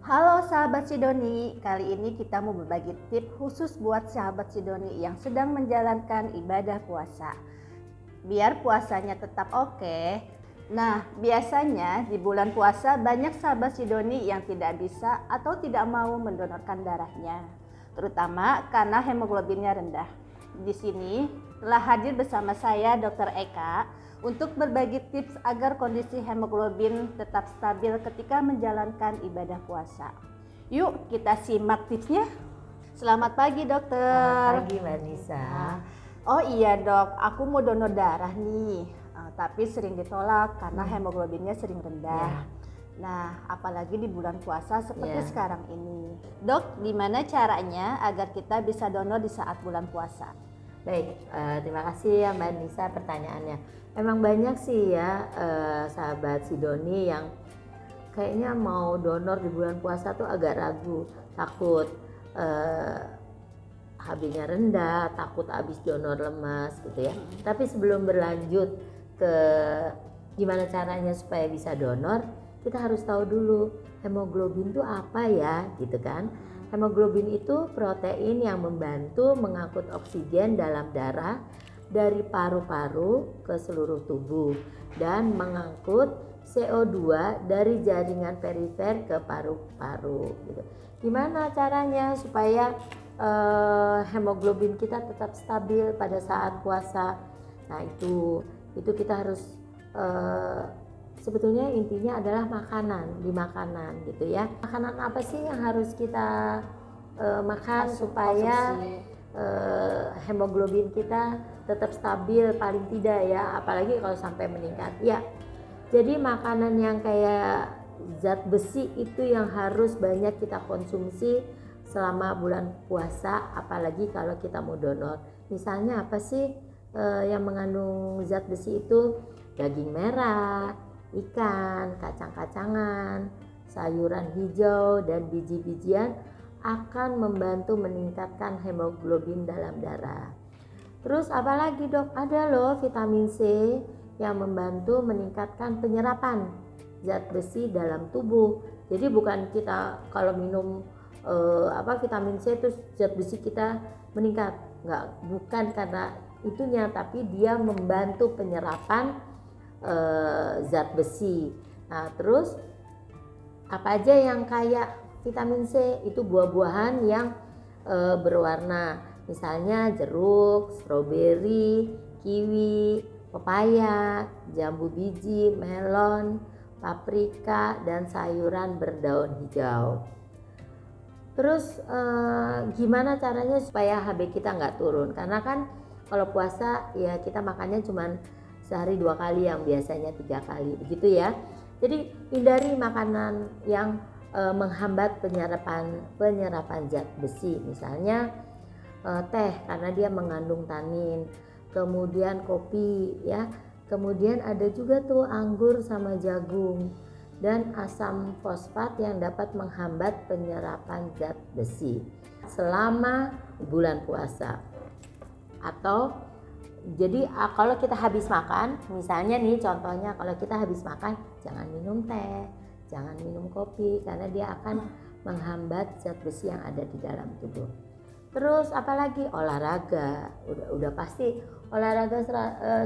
Halo sahabat Sidoni, kali ini kita mau berbagi tips khusus buat sahabat Sidoni yang sedang menjalankan ibadah puasa. Biar puasanya tetap oke. Nah, biasanya di bulan puasa banyak sahabat Sidoni yang tidak bisa atau tidak mau mendonorkan darahnya, terutama karena hemoglobinnya rendah. Di sini telah hadir bersama saya Dr. Eka untuk berbagi tips agar kondisi hemoglobin tetap stabil ketika menjalankan ibadah puasa. Yuk kita simak tipsnya. Selamat pagi dokter. Selamat pagi Mbak Nisa. Oh iya dok, aku mau donor darah nih, tapi sering ditolak karena hemoglobinnya sering rendah. Nah, apalagi di bulan puasa seperti sekarang ini. Dok, gimana caranya agar kita bisa donor di saat bulan puasa? Baik, terima kasih ya Mbak Nisa pertanyaannya. Emang banyak sih ya sahabat Sidoni yang kayaknya mau donor di bulan puasa tuh agak ragu, takut HB-nya rendah, takut habis donor lemas gitu ya. Tapi sebelum berlanjut ke gimana caranya supaya bisa donor, kita harus tahu dulu hemoglobin itu apa ya gitu kan. Hemoglobin itu protein yang membantu mengangkut oksigen dalam darah dari paru-paru ke seluruh tubuh dan mengangkut CO2 dari jaringan perifer ke paru-paru gitu. Gimana caranya supaya hemoglobin kita tetap stabil pada saat puasa? Nah, itu kita harus sebetulnya intinya adalah makanan gitu ya. Makanan apa sih yang harus kita makan supaya hemoglobin kita tetap stabil paling tidak ya, apalagi kalau sampai meningkat ya. Jadi makanan yang kayak zat besi itu yang harus banyak kita konsumsi selama bulan puasa, apalagi kalau kita mau donor. Misalnya apa sih yang mengandung zat besi itu? Daging merah, ikan, kacang-kacangan, sayuran hijau, dan biji-bijian akan membantu meningkatkan hemoglobin dalam darah. Terus apalagi dok? Ada loh vitamin C yang membantu meningkatkan penyerapan zat besi dalam tubuh. Jadi bukan kita kalau minum vitamin C terus zat besi kita meningkat, bukan karena itunya, tapi dia membantu penyerapan zat besi. Nah, terus apa aja yang kayak vitamin C? Itu buah-buahan yang berwarna, misalnya jeruk, stroberi, kiwi, pepaya, jambu biji, melon, paprika, dan sayuran berdaun hijau. Terus gimana caranya supaya HB kita nggak turun? Karena kan kalau puasa ya kita makannya cuman sehari 2 kali, yang biasanya 3 kali begitu ya. Jadi hindari makanan yang menghambat penyerapan zat besi, misalnya teh karena dia mengandung tanin, kemudian kopi ya, kemudian ada juga tuh anggur sama jagung, dan asam fosfat yang dapat menghambat penyerapan zat besi selama bulan puasa. Atau jadi kalau kita habis makan, misalnya nih contohnya, kalau kita habis makan jangan minum teh, jangan minum kopi, karena dia akan menghambat zat besi yang ada di dalam tubuh. Terus apalagi olahraga, udah pasti olahraga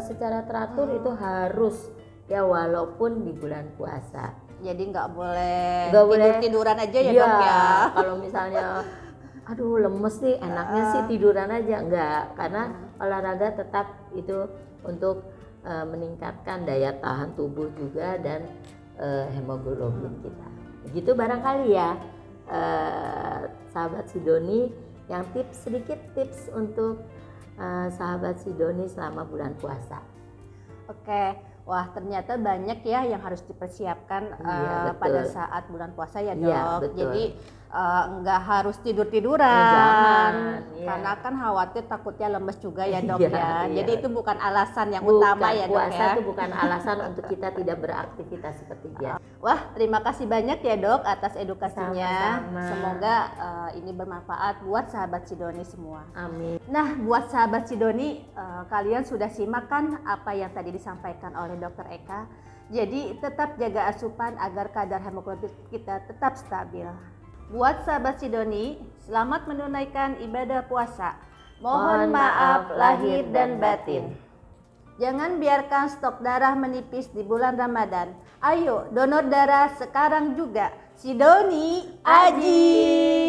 secara teratur itu harus ya, walaupun di bulan puasa. Jadi nggak boleh tidur-tiduran aja ya dok ya. Kalau misalnya aduh lemes nih, enaknya sih tiduran aja, enggak, karena olahraga tetap itu untuk meningkatkan daya tahan tubuh juga dan hemoglobin kita. Begitu barangkali ya sahabat Sidoni, yang sedikit tips untuk sahabat Sidoni selama bulan puasa. Oke, wah ternyata banyak ya yang harus dipersiapkan pada saat bulan puasa ya dok. Iya, jadi nggak harus tidur-tiduran, jangan, karena kan khawatir takutnya lemes juga ya dok Iya. Jadi itu bukan alasan yang utama ya dok ya. Puasa itu bukan alasan untuk kita tidak beraktivitas seperti biasa. Wah, terima kasih banyak ya dok atas edukasinya. Sama-sama. Semoga ini bermanfaat buat sahabat Sidoni semua. Amin. Nah, buat sahabat Sidoni, kalian sudah simak kan apa yang tadi disampaikan oleh Dr. Eka? Jadi tetap jaga asupan agar kadar hemoglobin kita tetap stabil. Buat sahabat Sidoni, selamat menunaikan ibadah puasa. Mohon maaf lahir dan batin. Jangan biarkan stok darah menipis di bulan Ramadan. Ayo donor darah sekarang juga. Sidoni Aji.